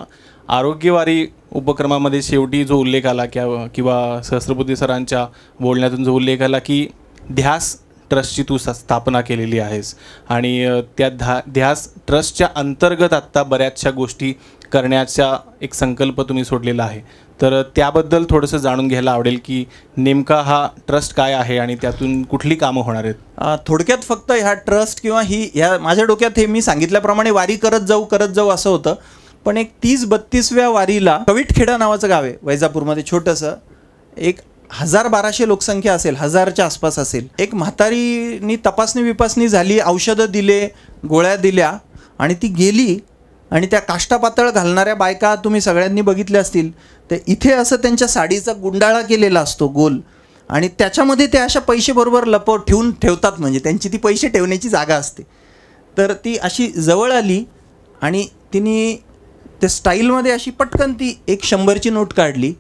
आरोग्यवारी उपक्रमामध्ये शेवटी जो उल्लेख आला किंवा सहस्रबुद्धे सरांच्या बोलण्यातून जो उल्लेख आला की ध्यास ट्रस्टची तू स्थापना केलेली आहेस आणि त्या ध्यास ट्रस्टच्या अंतर्गत आत्ता बऱ्याचशा गोष्टी करण्याचा एक संकल्प तुम्ही सोडलेला आहे. तर त्याबद्दल थोडंसं जाणून घ्यायला आवडेल की नेमका हा ट्रस्ट काय आहे आणि त्यातून कुठली कामं होणार आहेत. थोडक्यात फक्त ह्या ट्रस्ट किंवा ह्या माझ्या डोक्यात हे मी सांगितल्याप्रमाणे वारी करत जाऊ असं होतं. पण एक 30-32व्या वारीला कविटखेडा नावाचं गाव आहे वैजापूरमध्ये, छोटंसं, एक 1000-1200 लोकसंख्या असेल, 1000च्या आसपास असेल. एक म्हातारीनी तपासणी झाली, औषधं दिले, गोळ्या दिल्या आणि ती गेली. आणि त्या काष्टा पातळ घालणाऱ्या बायका तुम्ही सगळ्यांनी बघितल्या असतील. तर इथे असं त्यांच्या साडीचा गुंडाळा केलेला असतो गोल, आणि त्याच्यामध्ये ते अशा पैसे बरोबर ठेवतात, म्हणजे त्यांची ती पैसे ठेवण्याची जागा असते. तर ती अशी जवळ आली आणि तिने त्या स्टाईलमध्ये अशी पटकन ती एक 100ची नोट काढली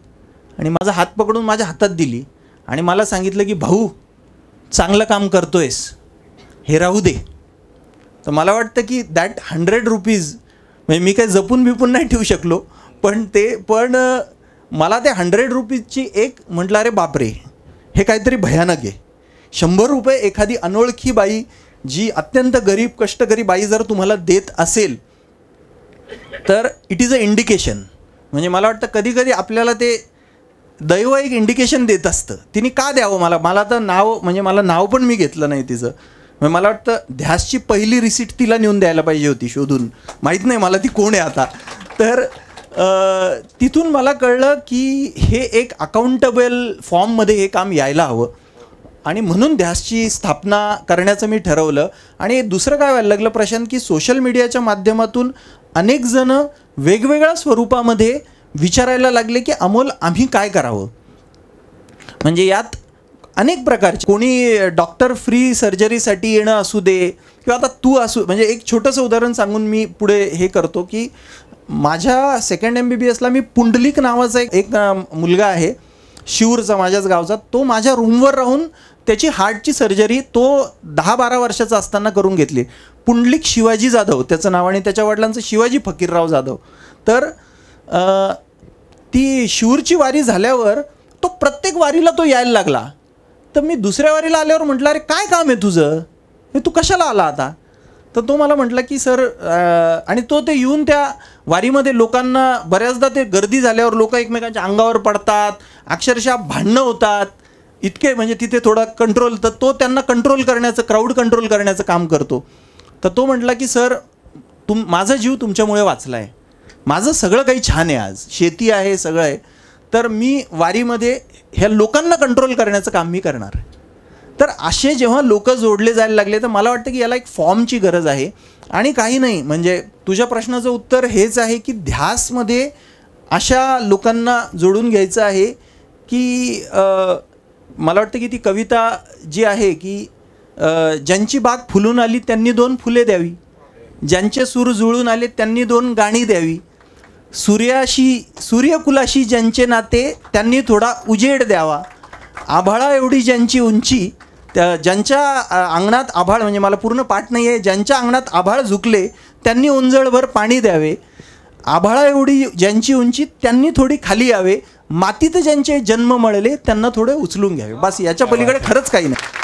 आणि माझा हात पकडून माझ्या हातात दिली आणि मला सांगितलं की भाऊ चांगलं काम करतोयस, हे राहू दे. तर मला वाटतं की दॅट 100 रुपीज म्हणजे मी काही जपून बिपून नाही ठेवू शकलो, पण मला ते 100 रुपीजची एक म्हटलं अरे बापरे हे काहीतरी भयानक आहे. 100 रुपये एखादी अनोळखी बाई जी अत्यंत गरीब कष्टकरी बाई जर तुम्हाला देत असेल तर इट इज अ इंडिकेशन. म्हणजे मला वाटतं कधी कधी आपल्याला ते दैव एक इंडिकेशन देत असतं. तिने का द्यावं मला तर मला नाव पण मी घेतलं नाही तिचं. म्हणजे मला वाटतं ध्यासची पहिली रिसीट तिला नेऊन द्यायला पाहिजे होती शोधून, माहीत नाही मला ती कोण आहे आता. तर तिथून मला कळलं की हे एक अकाउंटेबल फॉर्ममध्ये हे काम यायला हवं आणि म्हणून ध्यासची स्थापना करण्याचं मी ठरवलं. आणि दुसरं काय व्हायला लागलं प्रशांत की सोशल मीडियाच्या माध्यमातून अनेक जण वेगवेगळ्या स्वरूपामध्ये विचारायला लागले की अमोल आम्ही काय करावं. म्हणजे यात अनेक प्रकारचे, कोणी डॉक्टर फ्री सर्जरीसाठी येणं असू दे किंवा आता तू असू, म्हणजे एक छोटंसं उदाहरण सांगून मी पुढे हे करतो की माझ्या सेकंड MBBSला मी पुंडलिक नावाचा एक मुलगा आहे शिवूरचा, माझ्याच गावचा. तो माझ्या रूमवर राहून त्याची हार्टची सर्जरी तो 10-12 वर्षाचा असताना करून घेतली. पुंडलिक शिवाजी जाधव त्याचं नाव आणि त्याच्या वडिलांचं शिवाजी फकीरराव जाधव. तर ती शिवूरची वारी झाल्यावर तो प्रत्येक वारीला तो यायला लागला. तर मी दुसऱ्या वारीला आल्यावर म्हटलं अरे काय काम आहे तुझं, हे तू कशाला आला आता. तर तो मला म्हटला की सर, आणि तो ते येऊन त्या वारीमध्ये लोकांना बऱ्याचदा ते गर्दी झाल्यावर लोक एकमेकांच्या अंगावर पडतात, अक्षरशः भांडणं होतात इतके, म्हणजे तिथे थोडा कंट्रोल, तर तो त्यांना कंट्रोल करण्याचं, क्राऊड कंट्रोल करण्याचं काम करतो. तर तो म्हटला की सर माझा जीव तुमच्यामुळे वाचला आहे, माझं सगळं काही छान आहे, आज शेती आहे सगळं आहे, तर मी वारीमध्ये ह्या लोकांना कंट्रोल करण्याचं काम मी करणार. तर असे जेव्हा लोक जोडले जायला लागले तर मला वाटतं की याला एक फॉर्मची गरज आहे. आणि काही नाही, म्हणजे तुझ्या प्रश्नाचं उत्तर हेच आहे की ध्यासमध्ये अशा लोकांना जोडून घ्यायचं आहे की मला वाटतं की ती कविता जी आहे की ज्यांची बाग फुलून आली त्यांनी 2 फुले द्यावी, ज्यांचे सूर जुळून आले त्यांनी 2 गाणी द्यावी, सूर्यकुलाशी ज्यांचे नाते त्यांनी थोडा उजेड द्यावा, आभाळा एवढी ज्यांची उंची, ज्यांच्या अंगणात आभाळ, म्हणजे मला पूर्ण पाठ नाही आहे, ज्यांच्या अंगणात आभाळ झुकले त्यांनी ओंजळभर पाणी द्यावे, आभाळा एवढी ज्यांची उंची त्यांनी थोडी खाली यावे, मातीत ज्यांचे जन्म मळले त्यांना थोडे उचलून घ्यावे. बस याच्या पलीकडे खरंच काही नाही.